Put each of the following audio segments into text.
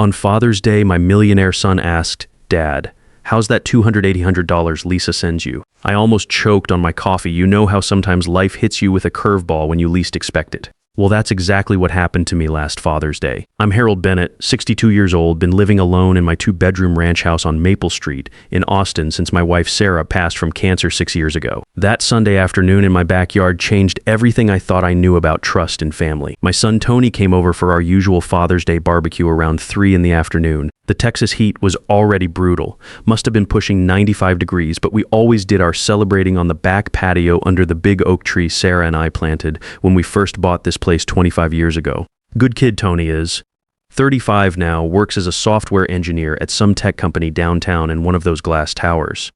On Father's Day, my millionaire son asked, "Dad, how's that $280 Lisa sends you?" I almost choked on my coffee. You know how sometimes life hits you with a curveball when you least expect it. Well, that's exactly what happened to me last Father's Day. I'm Harold Bennett, 62 years old, been living alone in my 2-bedroom ranch house on Maple Street in Austin since my wife Sarah passed from cancer 6 years ago. That Sunday afternoon in my backyard changed everything I thought I knew about trust in family. My son Tony came over for our usual Father's Day barbecue around 3 in the afternoon. The Texas heat was already brutal, must have been pushing 95 degrees, but we always did our celebrating on the back patio under the big oak tree Sarah and I planted when we first bought this place 25 years ago. Good kid Tony is. 35 now, works as a software engineer at some tech company downtown in one of those glass towers.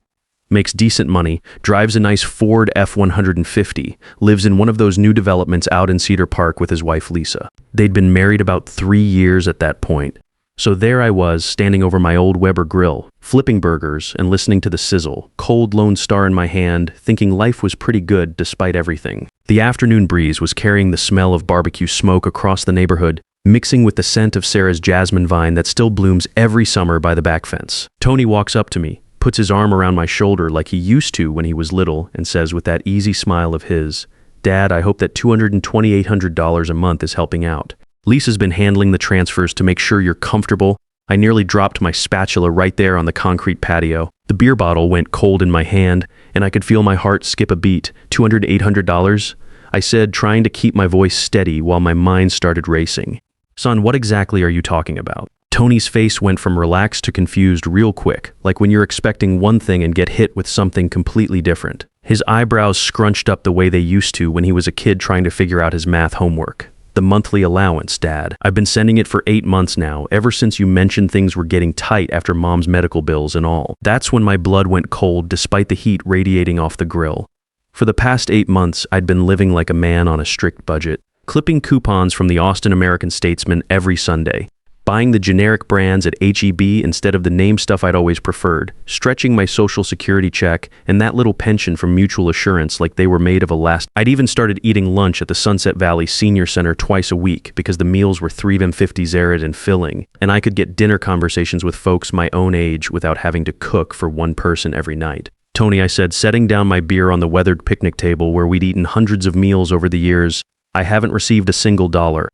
Makes decent money, drives a nice Ford F-150, lives in one of those new developments out in Cedar Park with his wife Lisa. They'd been married about 3 years at that point. So there I was, standing over my old Weber grill, flipping burgers and listening to the sizzle, cold Lone Star in my hand, thinking life was pretty good despite everything. The afternoon breeze was carrying the smell of barbecue smoke across the neighborhood, mixing with the scent of Sarah's jasmine vine that still blooms every summer by the back fence. Tony walks up to me, puts his arm around my shoulder like he used to when he was little, and says with that easy smile of his, "Dad, I hope that $2,800 a month is helping out. Lisa's been handling the transfers to make sure you're comfortable." I nearly dropped my spatula right there on the concrete patio. The beer bottle went cold in my hand, and I could feel my heart skip a beat. $200-800? I said, trying to keep my voice steady while my mind started racing. "Son, what exactly are you talking about?" Tony's face went from relaxed to confused real quick, like when you're expecting one thing and get hit with something completely different. His eyebrows scrunched up the way they used to when he was a kid trying to figure out his math homework. "The monthly allowance, Dad. I've been sending it for 8 months now, ever since you mentioned things were getting tight after Mom's medical bills and all." That's when my blood went cold despite the heat radiating off the grill. For the past 8 months, I'd been living like a man on a strict budget, clipping coupons from the Austin American-Statesman every Sunday, buying the generic brands at H-E-B instead of the name stuff I'd always preferred, stretching my Social Security check and that little pension from Mutual Assurance like they were made of elastic. I'd even started eating lunch at the Sunset Valley Senior Center twice a week because the meals were $3.50 arid and filling, and I could get dinner conversations with folks my own age without having to cook for one person every night. "Tony," I said, setting down my beer on the weathered picnic table where we'd eaten hundreds of meals over the years, "I haven't received a single dollar."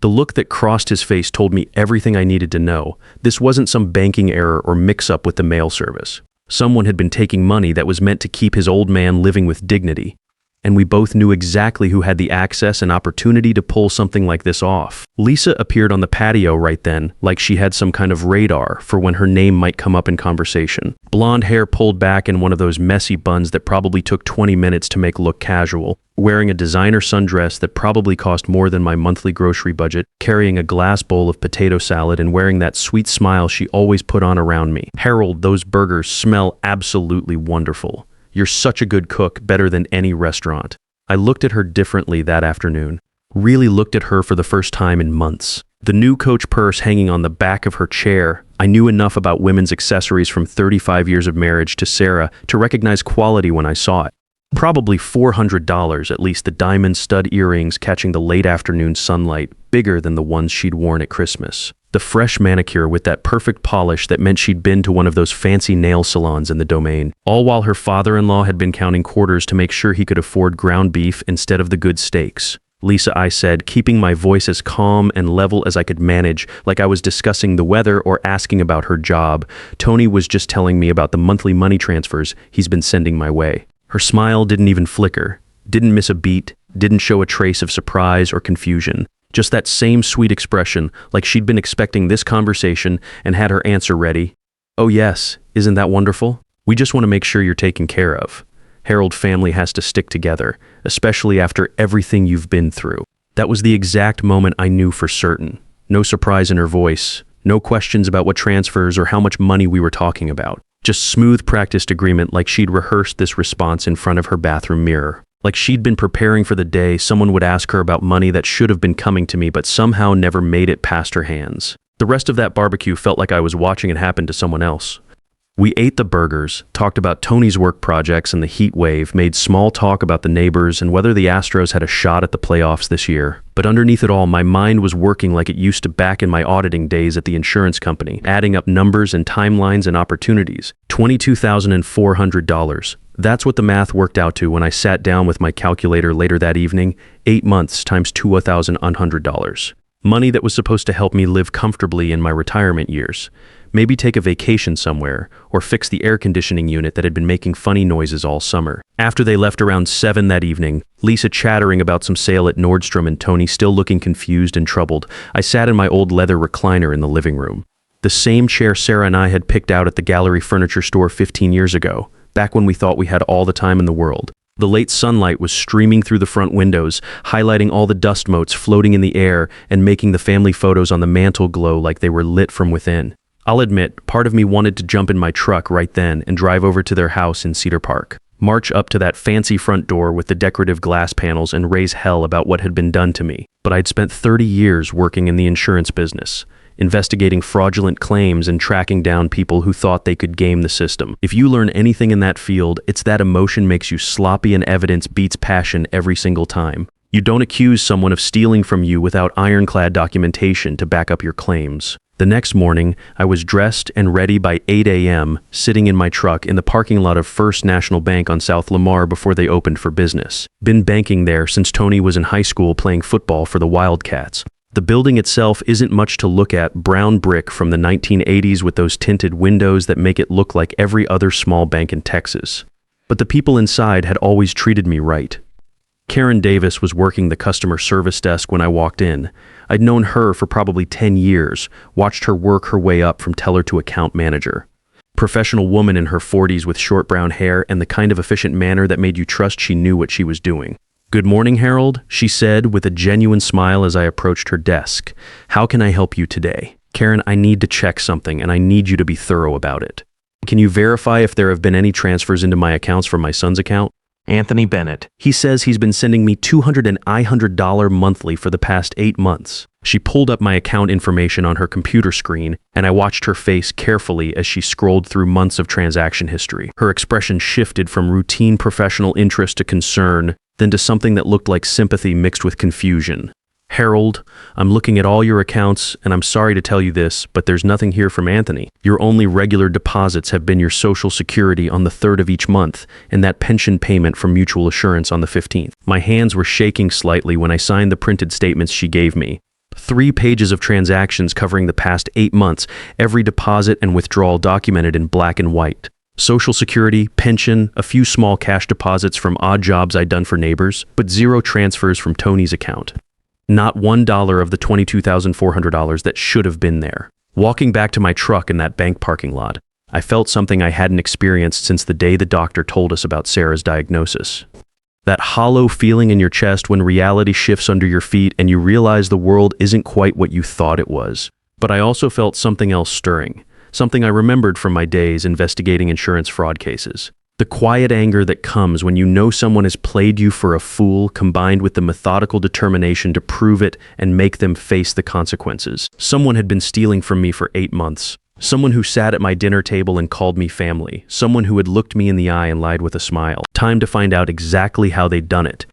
The look that crossed his face told me everything I needed to know. This wasn't some banking error or mix-up with the mail service. Someone had been taking money that was meant to keep his old man living with dignity. And we both knew exactly who had the access and opportunity to pull something like this off. Lisa appeared on the patio right then, like she had some kind of radar for when her name might come up in conversation. Blonde hair pulled back in one of those messy buns that probably took 20 minutes to make look casual, wearing a designer sundress that probably cost more than my monthly grocery budget, carrying a glass bowl of potato salad and wearing that sweet smile she always put on around me. "Harold, those burgers smell absolutely wonderful. You're such a good cook, better than any restaurant." I looked at her differently that afternoon. Really looked at her for the first time in months. The new Coach purse hanging on the back of her chair. I knew enough about women's accessories from 35 years of marriage to Sarah to recognize quality when I saw it. Probably $400, at least the diamond stud earrings catching the late afternoon sunlight, bigger than the ones she'd worn at Christmas. The fresh manicure with that perfect polish that meant she'd been to one of those fancy nail salons in the Domain. All while her father-in-law had been counting quarters to make sure he could afford ground beef instead of the good steaks. "Lisa," I said, keeping my voice as calm and level as I could manage, like I was discussing the weather or asking about her job. "Tony was just telling me about the monthly money transfers he's been sending my way." Her smile didn't even flicker, didn't miss a beat, didn't show a trace of surprise or confusion. Just that same sweet expression, like she'd been expecting this conversation and had her answer ready. "Oh yes, isn't that wonderful? We just want to make sure you're taken care of. Harold family has to stick together, especially after everything you've been through." That was the exact moment I knew for certain. No surprise in her voice, no questions about what transfers or how much money we were talking about. Just smooth practiced agreement like she'd rehearsed this response in front of her bathroom mirror. Like she'd been preparing for the day someone would ask her about money that should have been coming to me but somehow never made it past her hands. The rest of that barbecue felt like I was watching it happen to someone else. We ate the burgers, talked about Tony's work projects and the heat wave, made small talk about the neighbors and whether the Astros had a shot at the playoffs this year. But underneath it all, my mind was working like it used to back in my auditing days at the insurance company, adding up numbers and timelines and opportunities. $22,400. That's what the math worked out to when I sat down with my calculator later that evening. 8 months times $2,100. Money that was supposed to help me live comfortably in my retirement years. Maybe take a vacation somewhere, or fix the air conditioning unit that had been making funny noises all summer. After they left around 7 that evening, Lisa chattering about some sale at Nordstrom and Tony still looking confused and troubled, I sat in my old leather recliner in the living room. The same chair Sarah and I had picked out at the Gallery Furniture Store 15 years ago, back when we thought we had all the time in the world. The late sunlight was streaming through the front windows, highlighting all the dust motes floating in the air and making the family photos on the mantel glow like they were lit from within. I'll admit, part of me wanted to jump in my truck right then and drive over to their house in Cedar Park, march up to that fancy front door with the decorative glass panels and raise hell about what had been done to me. But I'd spent 30 years working in the insurance business, investigating fraudulent claims and tracking down people who thought they could game the system. If you learn anything in that field, it's that emotion makes you sloppy and evidence beats passion every single time. You don't accuse someone of stealing from you without ironclad documentation to back up your claims. The next morning, I was dressed and ready by 8 a.m., sitting in my truck in the parking lot of First National Bank on South Lamar before they opened for business. Been banking there since Tony was in high school playing football for the Wildcats. The building itself isn't much to look at, brown brick from the 1980s with those tinted windows that make it look like every other small bank in Texas. But the people inside had always treated me right. Karen Davis was working the customer service desk when I walked in. I'd known her for probably 10 years, watched her work her way up from teller to account manager. Professional woman in her 40s with short brown hair and the kind of efficient manner that made you trust she knew what she was doing. "Good morning, Harold," she said with a genuine smile as I approached her desk. "How can I help you today?" "Karen, I need to check something and I need you to be thorough about it. Can you verify if there have been any transfers into my accounts from my son's account?" "Anthony Bennett. He says he's been sending me $200 monthly for the past 8 months. She pulled up my account information on her computer screen, and I watched her face carefully as she scrolled through months of transaction history. Her expression shifted from routine professional interest to concern, then to something that looked like sympathy mixed with confusion. "Harold, I'm looking at all your accounts, and I'm sorry to tell you this, but there's nothing here from Anthony. Your only regular deposits have been your Social Security on the 3rd of each month, and that pension payment from Mutual Assurance on the 15th. My hands were shaking slightly when I signed the printed statements she gave me. 3 pages of transactions covering the past 8 months, every deposit and withdrawal documented in black and white. Social Security, pension, a few small cash deposits from odd jobs I'd done for neighbors, but 0 transfers from Tony's account. Not $1 of the $22,400 that should have been there. Walking back to my truck in that bank parking lot, I felt something I hadn't experienced since the day the doctor told us about Sarah's diagnosis. That hollow feeling in your chest when reality shifts under your feet and you realize the world isn't quite what you thought it was. But I also felt something else stirring, something I remembered from my days investigating insurance fraud cases. The quiet anger that comes when you know someone has played you for a fool, combined with the methodical determination to prove it and make them face the consequences. Someone had been stealing from me for 8 months. Someone who sat at my dinner table and called me family. Someone who had looked me in the eye and lied with a smile. Time to find out exactly how they'd done it.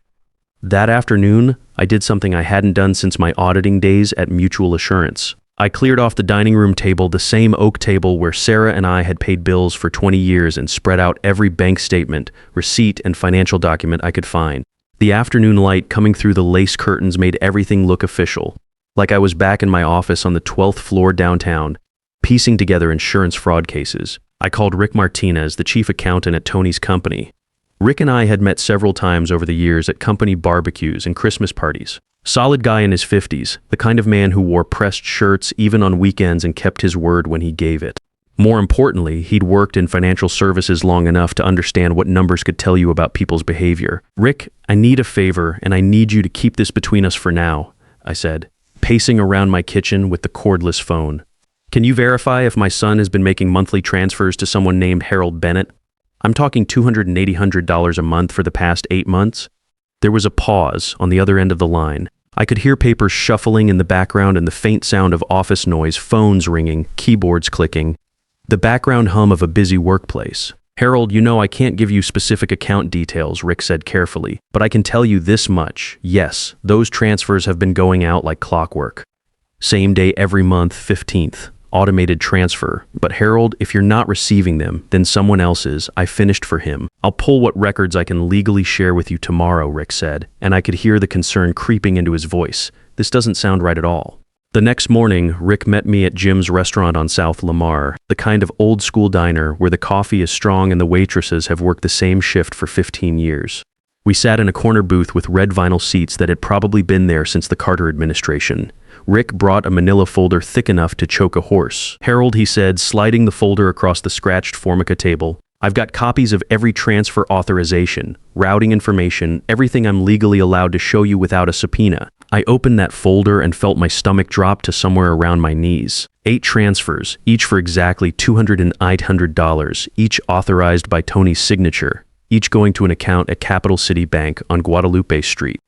That afternoon, I did something I hadn't done since my auditing days at Mutual Assurance. I cleared off the dining room table, the same oak table where Sarah and I had paid bills for 20 years, and spread out every bank statement, receipt, and financial document I could find. The afternoon light coming through the lace curtains made everything look official, like I was back in my office on the 12th floor downtown, piecing together insurance fraud cases. I called Rick Martinez, the chief accountant at Tony's company. Rick and I had met several times over the years at company barbecues and Christmas parties. Solid guy in his 50s, the kind of man who wore pressed shirts even on weekends and kept his word when he gave it. More importantly, he'd worked in financial services long enough to understand what numbers could tell you about people's behavior. "Rick, I need a favor, and I need you to keep this between us for now," I said, pacing around my kitchen with the cordless phone. "Can you verify if my son has been making monthly transfers to someone named Harold Bennett? I'm talking $200 and $800 a month for the past 8 months. There was a pause on the other end of the line. I could hear papers shuffling in the background and the faint sound of office noise, phones ringing, keyboards clicking. The background hum of a busy workplace. Harold, you know I can't give you specific account details, Rick said carefully, but I can tell you this much. Yes, those transfers have been going out like clockwork. Same day every month, 15th. Automated transfer. But Harold, if you're not receiving them, then someone else is. I finished for him. I'll pull what records I can legally share with you tomorrow, Rick said, and I could hear the concern creeping into his voice. This doesn't sound right at all. The next morning, Rick met me at Jim's restaurant on South Lamar, the kind of old-school diner where the coffee is strong and the waitresses have worked the same shift for 15 years. We sat in a corner booth with red vinyl seats that had probably been there since the Carter administration. Rick brought a manila folder thick enough to choke a horse. Harold, he said, sliding the folder across the scratched Formica table, I've got copies of every transfer authorization, routing information, everything I'm legally allowed to show you without a subpoena. I opened that folder and felt my stomach drop to somewhere around my knees. 8 transfers, each for exactly $200, each authorized by Tony's signature, each going to an account at Capital City Bank on Guadalupe Street.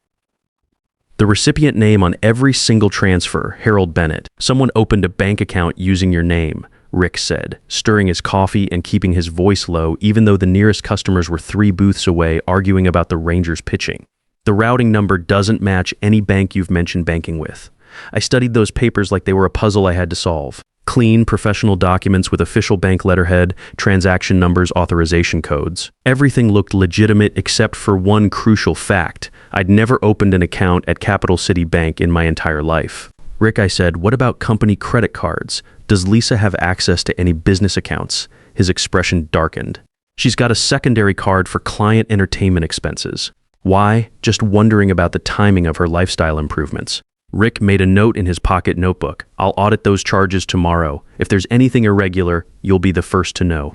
The recipient name on every single transfer, Harold Bennett. Someone opened a bank account using your name, Rick said, stirring his coffee and keeping his voice low even though the nearest customers were 3 booths away arguing about the Rangers pitching. The routing number doesn't match any bank you've mentioned banking with. I studied those papers like they were a puzzle I had to solve. Clean, professional documents with official bank letterhead, transaction numbers, authorization codes. Everything looked legitimate except for one crucial fact. I'd never opened an account at Capital City Bank in my entire life. Rick, I said, what about company credit cards? Does Lisa have access to any business accounts? His expression darkened. She's got a secondary card for client entertainment expenses. Why? Just wondering about the timing of her lifestyle improvements. Rick made a note in his pocket notebook. I'll audit those charges tomorrow. If there's anything irregular, you'll be the first to know.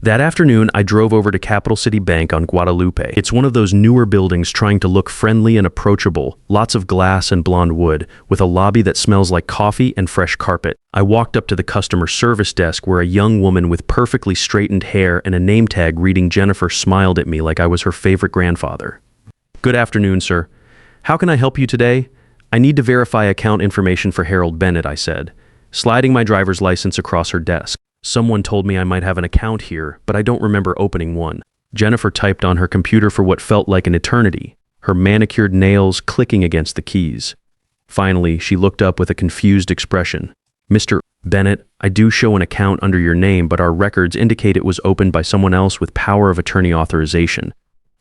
That afternoon, I drove over to Capital City Bank on Guadalupe. It's one of those newer buildings trying to look friendly and approachable, lots of glass and blonde wood, with a lobby that smells like coffee and fresh carpet. I walked up to the customer service desk where a young woman with perfectly straightened hair and a name tag reading Jennifer smiled at me like I was her favorite grandfather. Good afternoon, sir. How can I help you today? I need to verify account information for Harold Bennett, I said, sliding my driver's license across her desk. Someone told me I might have an account here, but I don't remember opening one. Jennifer typed on her computer for what felt like an eternity, her manicured nails clicking against the keys. Finally, she looked up with a confused expression. Mr. Bennett, I do show an account under your name, but our records indicate it was opened by someone else with power of attorney authorization.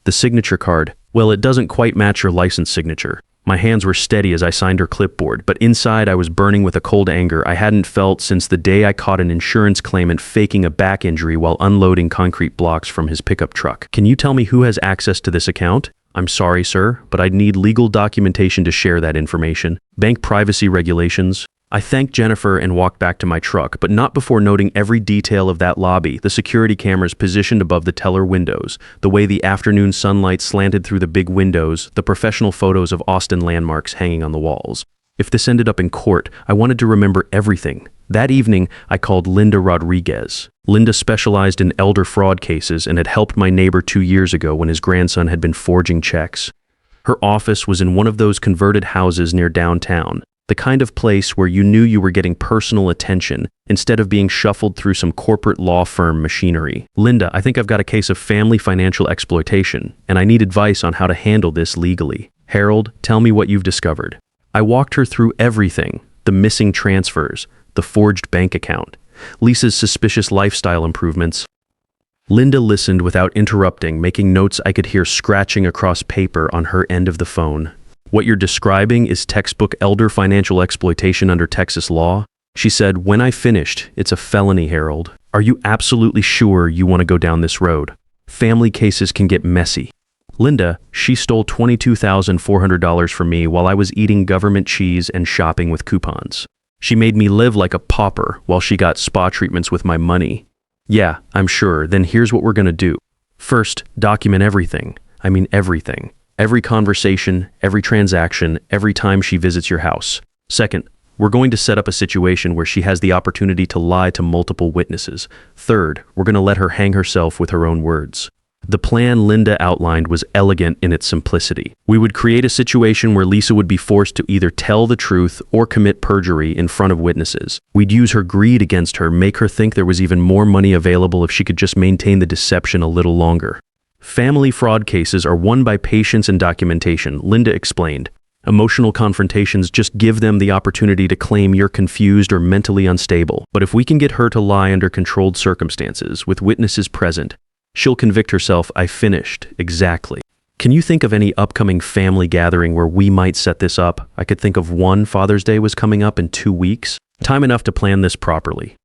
The signature card, well, it doesn't quite match your license signature. My hands were steady as I signed her clipboard, but inside I was burning with a cold anger I hadn't felt since the day I caught an insurance claimant faking a back injury while unloading concrete blocks from his pickup truck. Can you tell me who has access to this account? I'm sorry, sir, but I'd need legal documentation to share that information. Bank privacy regulations. I thanked Jennifer and walked back to my truck, but not before noting every detail of that lobby, the security cameras positioned above the teller windows, the way the afternoon sunlight slanted through the big windows, the professional photos of Austin landmarks hanging on the walls. If this ended up in court, I wanted to remember everything. That evening, I called Linda Rodriguez. Linda specialized in elder fraud cases and had helped my neighbor 2 years ago when his grandson had been forging checks. Her office was in one of those converted houses near downtown. The kind of place where you knew you were getting personal attention instead of being shuffled through some corporate law firm machinery. Linda, I think I've got a case of family financial exploitation, and I need advice on how to handle this legally. Harold, tell me what you've discovered. I walked her through everything, the missing transfers, the forged bank account, Lisa's suspicious lifestyle improvements. Linda listened without interrupting, making notes I could hear scratching across paper on her end of the phone. What you're describing is textbook elder financial exploitation under Texas law? She said, when I finished, it's a felony, Harold. Are you absolutely sure you want to go down this road? Family cases can get messy. Linda, she stole $22,400 from me while I was eating government cheese and shopping with coupons. She made me live like a pauper while she got spa treatments with my money. Yeah, I'm sure. Then here's what we're going to do. First, document everything. I mean everything. Every conversation, every transaction, every time she visits your house. Second, we're going to set up a situation where she has the opportunity to lie to multiple witnesses. Third, we're going to let her hang herself with her own words. The plan Linda outlined was elegant in its simplicity. We would create a situation where Lisa would be forced to either tell the truth or commit perjury in front of witnesses. We'd use her greed against her, make her think there was even more money available if she could just maintain the deception a little longer. Family fraud cases are won by patience and documentation, Linda explained. Emotional confrontations just give them the opportunity to claim you're confused or mentally unstable. But if we can get her to lie under controlled circumstances, with witnesses present, she'll convict herself. I finished. Exactly. Can you think of any upcoming family gathering where we might set this up? I could think of one. Father's Day was coming up in 2 weeks. Time enough to plan this properly.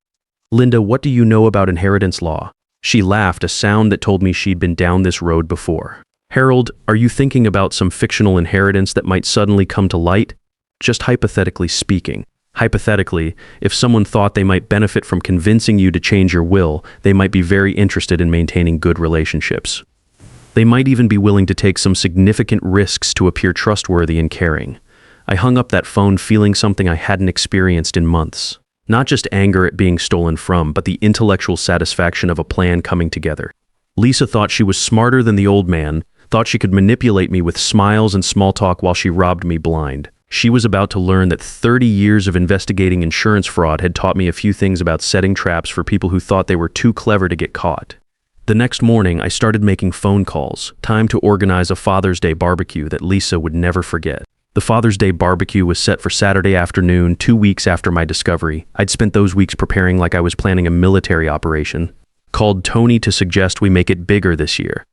Linda, what do you know about inheritance law? She laughed, a sound that told me she'd been down this road before. Harold, are you thinking about some fictional inheritance that might suddenly come to light? Just hypothetically speaking. Hypothetically, if someone thought they might benefit from convincing you to change your will, they might be very interested in maintaining good relationships. They might even be willing to take some significant risks to appear trustworthy and caring. I hung up that phone feeling something I hadn't experienced in months. Not just anger at being stolen from, but the intellectual satisfaction of a plan coming together. Lisa thought she was smarter than the old man, thought she could manipulate me with smiles and small talk while she robbed me blind. She was about to learn that 30 years of investigating insurance fraud had taught me a few things about setting traps for people who thought they were too clever to get caught. The next morning, I started making phone calls. Time to organize a Father's Day barbecue that Lisa would never forget. The Father's Day barbecue was set for Saturday afternoon, 2 weeks after my discovery. I'd spent those weeks preparing like I was planning a military operation. Called Tony to suggest we make it bigger this year.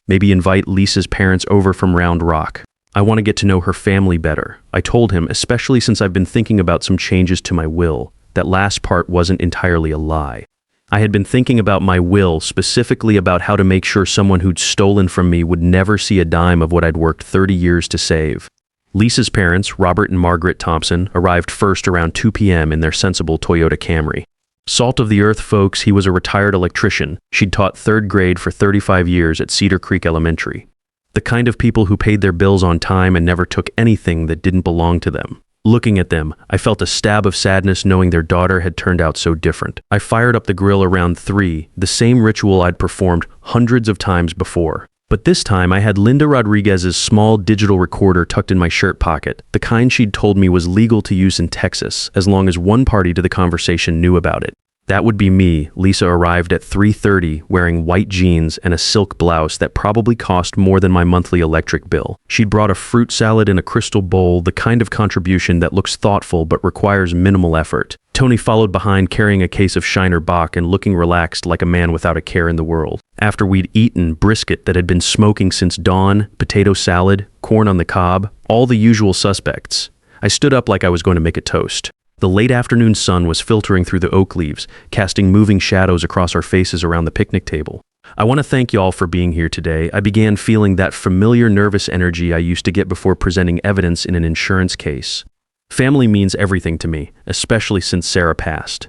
Maybe invite Lisa's parents over from Round Rock. I want to get to know her family better. I told him, especially since I've been thinking about some changes to my will. That last part wasn't entirely a lie. I had been thinking about my will, specifically about how to make sure someone who'd stolen from me would never see a dime of what I'd worked 30 years to save. Lisa's parents, Robert and Margaret Thompson, arrived first around 2 p.m. in their sensible Toyota Camry. Salt of the earth folks, he was a retired electrician. She'd taught 3rd grade for 35 years at Cedar Creek Elementary. The kind of people who paid their bills on time and never took anything that didn't belong to them. Looking at them, I felt a stab of sadness knowing their daughter had turned out so different. I fired up the grill around 3, the same ritual I'd performed hundreds of times before. But this time I had Linda Rodriguez's small digital recorder tucked in my shirt pocket, the kind she'd told me was legal to use in Texas, as long as one party to the conversation knew about it. That would be me. Lisa arrived at 3:30 wearing white jeans and a silk blouse that probably cost more than my monthly electric bill. She'd brought a fruit salad in a crystal bowl, the kind of contribution that looks thoughtful but requires minimal effort. Tony followed behind carrying a case of Shiner Bock and looking relaxed like a man without a care in the world. After we'd eaten brisket that had been smoking since dawn, potato salad, corn on the cob, all the usual suspects, I stood up like I was going to make a toast. The late afternoon sun was filtering through the oak leaves, casting moving shadows across our faces around the picnic table. I want to thank y'all for being here today. I began feeling that familiar nervous energy I used to get before presenting evidence in an insurance case. Family means everything to me, especially since Sarah passed.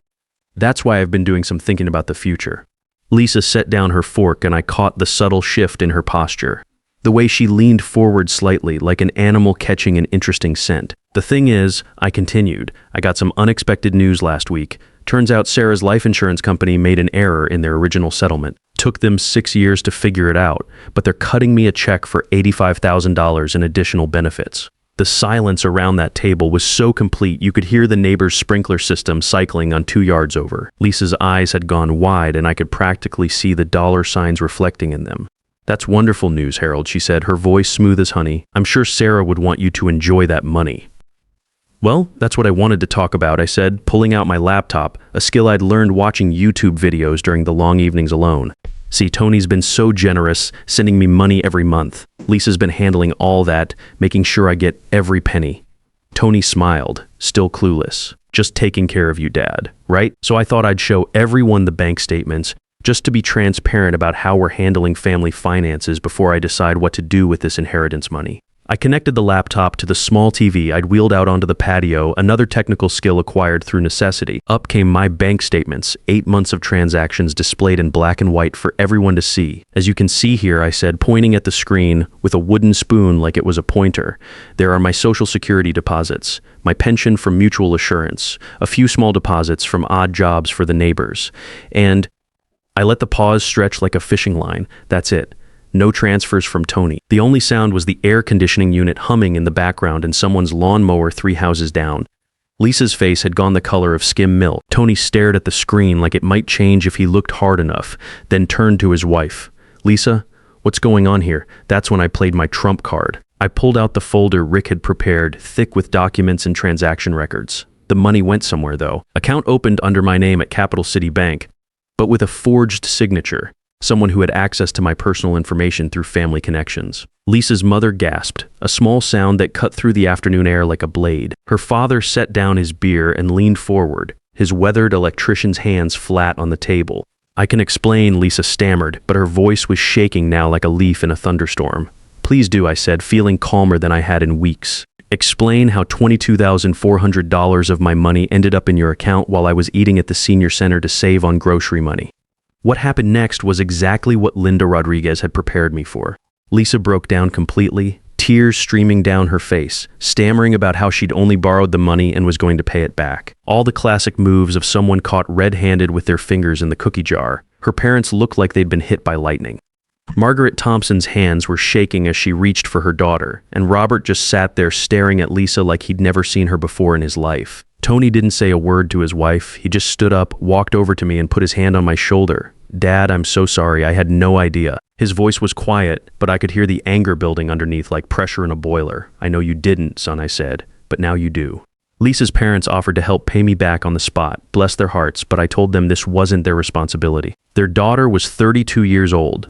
That's why I've been doing some thinking about the future. Lisa set down her fork and I caught the subtle shift in her posture. The way she leaned forward slightly, like an animal catching an interesting scent. The thing is, I continued, I got some unexpected news last week. Turns out Sarah's life insurance company made an error in their original settlement. Took them 6 years to figure it out, but they're cutting me a check for $85,000 in additional benefits. The silence around that table was so complete you could hear the neighbor's sprinkler system cycling on 2 yards over. Lisa's eyes had gone wide and I could practically see the dollar signs reflecting in them. That's wonderful news, Harold, she said, her voice smooth as honey. I'm sure Sarah would want you to enjoy that money. Well, that's what I wanted to talk about, I said, pulling out my laptop, a skill I'd learned watching YouTube videos during the long evenings alone. See, Tony's been so generous, sending me money every month. Lisa's been handling all that, making sure I get every penny. Tony smiled, still clueless. Just taking care of you, Dad, right? So I thought I'd show everyone the bank statements, just to be transparent about how we're handling family finances before I decide what to do with this inheritance money. I connected the laptop to the small TV I'd wheeled out onto the patio, another technical skill acquired through necessity. Up came my bank statements, 8 months of transactions displayed in black and white for everyone to see. As you can see here, I said, pointing at the screen with a wooden spoon like it was a pointer, there are my Social Security deposits, my pension from Mutual Assurance, a few small deposits from odd jobs for the neighbors, and I let the pause stretch like a fishing line. That's it. No transfers from Tony. The only sound was the air conditioning unit humming in the background and someone's lawnmower 3 houses down. Lisa's face had gone the color of skim milk. Tony stared at the screen like it might change if he looked hard enough, then turned to his wife. "Lisa, what's going on here?" That's when I played my trump card. I pulled out the folder Rick had prepared, thick with documents and transaction records. The money went somewhere, though. Account opened under my name at Capital City Bank, but with a forged signature. Someone who had access to my personal information through family connections. Lisa's mother gasped, a small sound that cut through the afternoon air like a blade. Her father set down his beer and leaned forward, his weathered electrician's hands flat on the table. "I can explain," Lisa stammered, but her voice was shaking now like a leaf in a thunderstorm. "Please do," I said, feeling calmer than I had in weeks. "Explain how $22,400 of my money ended up in your account while I was eating at the senior center to save on grocery money." What happened next was exactly what Linda Rodriguez had prepared me for. Lisa broke down completely, tears streaming down her face, stammering about how she'd only borrowed the money and was going to pay it back. All the classic moves of someone caught red-handed with their fingers in the cookie jar. Her parents looked like they'd been hit by lightning. Margaret Thompson's hands were shaking as she reached for her daughter, and Robert just sat there staring at Lisa like he'd never seen her before in his life. Tony didn't say a word to his wife. He just stood up, walked over to me, and put his hand on my shoulder. "Dad, I'm so sorry. I had no idea." His voice was quiet, but I could hear the anger building underneath like pressure in a boiler. "I know you didn't, son," I said, "but now you do." Lisa's parents offered to help pay me back on the spot, bless their hearts, but I told them this wasn't their responsibility. Their daughter was 32 years old,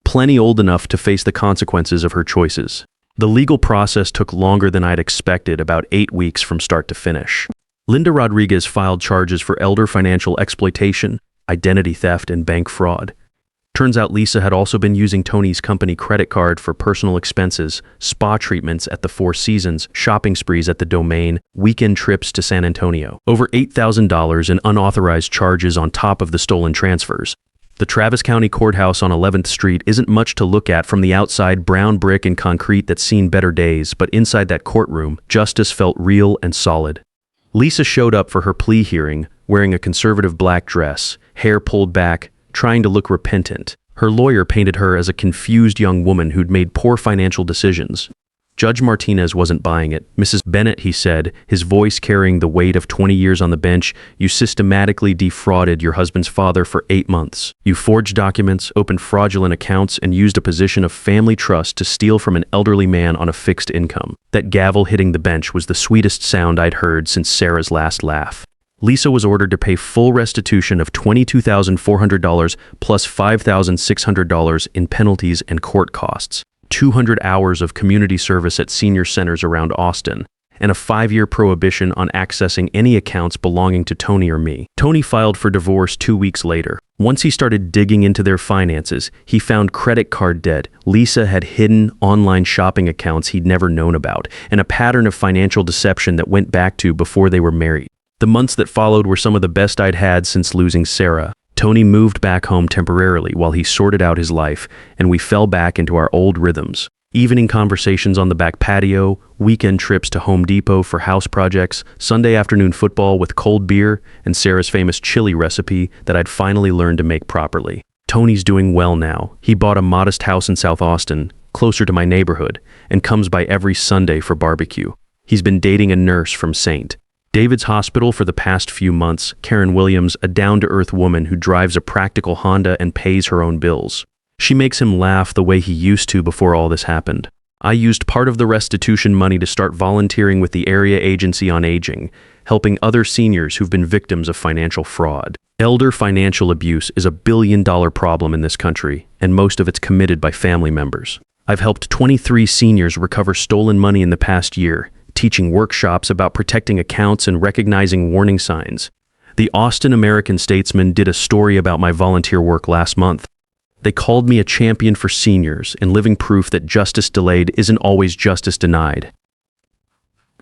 plenty old enough to face the consequences of her choices. The legal process took longer than I'd expected, about 8 weeks from start to finish. Linda Rodriguez filed charges for elder financial exploitation, identity theft, and bank fraud. Turns out Lisa had also been using Tony's company credit card for personal expenses, spa treatments at the Four Seasons, shopping sprees at the Domain, weekend trips to San Antonio. Over $8,000 in unauthorized charges on top of the stolen transfers. The Travis County Courthouse on 11th Street isn't much to look at from the outside, brown brick and concrete that's seen better days, but inside that courtroom, justice felt real and solid. Lisa showed up for her plea hearing, wearing a conservative black dress, hair pulled back, trying to look repentant. Her lawyer painted her as a confused young woman who'd made poor financial decisions. Judge Martinez wasn't buying it. "Mrs. Bennett," he said, his voice carrying the weight of 20 years on the bench, "you systematically defrauded your husband's father for 8 months. You forged documents, opened fraudulent accounts, and used a position of family trust to steal from an elderly man on a fixed income." That gavel hitting the bench was the sweetest sound I'd heard since Sarah's last laugh. Lisa was ordered to pay full restitution of $22,400 plus $5,600 in penalties and court costs. 200 hours of community service at senior centers around Austin, and a 5-year prohibition on accessing any accounts belonging to Tony or me. Tony filed for divorce 2 weeks later. Once he started digging into their finances, he found credit card debt. Lisa had hidden online shopping accounts he'd never known about, and a pattern of financial deception that went back to before they were married. The months that followed were some of the best I'd had since losing Sarah. Tony moved back home temporarily while he sorted out his life, and we fell back into our old rhythms. Evening conversations on the back patio, weekend trips to Home Depot for house projects, Sunday afternoon football with cold beer, and Sarah's famous chili recipe that I'd finally learned to make properly. Tony's doing well now. He bought a modest house in South Austin, closer to my neighborhood, and comes by every Sunday for barbecue. He's been dating a nurse from St. David's Hospital for the past few months, Karen Williams, a down-to-earth woman who drives a practical Honda and pays her own bills. She makes him laugh the way he used to before all this happened. I used part of the restitution money to start volunteering with the Area Agency on Aging, helping other seniors who've been victims of financial fraud. Elder financial abuse is a billion-dollar problem in this country, and most of it's committed by family members. I've helped 23 seniors recover stolen money in the past year, teaching workshops about protecting accounts and recognizing warning signs. The Austin American-Statesman did a story about my volunteer work last month. They called me a champion for seniors and living proof that justice delayed isn't always justice denied.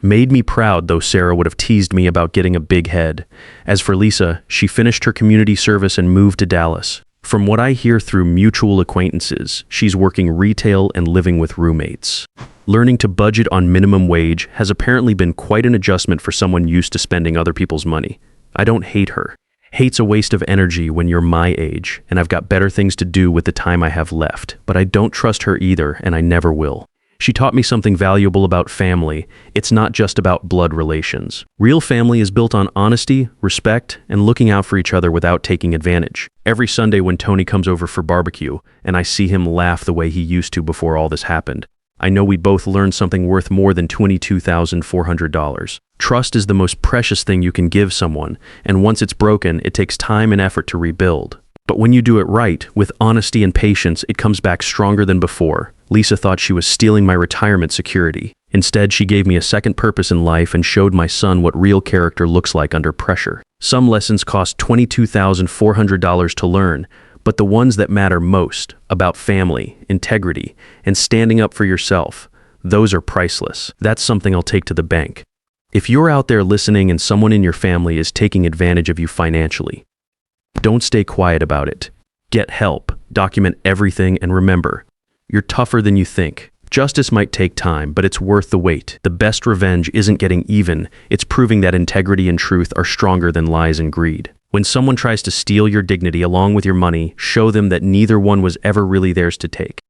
Made me proud, though Sarah would have teased me about getting a big head. As for Lisa, she finished her community service and moved to Dallas. From what I hear through mutual acquaintances, she's working retail and living with roommates. Learning to budget on minimum wage has apparently been quite an adjustment for someone used to spending other people's money. I don't hate her. Hate's a waste of energy when you're my age, and I've got better things to do with the time I have left. But I don't trust her either, and I never will. She taught me something valuable about family. It's not just about blood relations. Real family is built on honesty, respect, and looking out for each other without taking advantage. Every Sunday when Tony comes over for barbecue, and I see him laugh the way he used to before all this happened, I know we both learned something worth more than $22,400. Trust is the most precious thing you can give someone, and once it's broken, it takes time and effort to rebuild. But when you do it right, with honesty and patience, it comes back stronger than before. Lisa thought she was stealing my retirement security. Instead, she gave me a second purpose in life and showed my son what real character looks like under pressure. Some lessons cost $22,400 to learn, but the ones that matter most, about family, integrity, and standing up for yourself, those are priceless. That's something I'll take to the bank. If you're out there listening and someone in your family is taking advantage of you financially, don't stay quiet about it. Get help, document everything, and remember, you're tougher than you think. Justice might take time, but it's worth the wait. The best revenge isn't getting even, it's proving that integrity and truth are stronger than lies and greed. When someone tries to steal your dignity along with your money, show them that neither one was ever really theirs to take.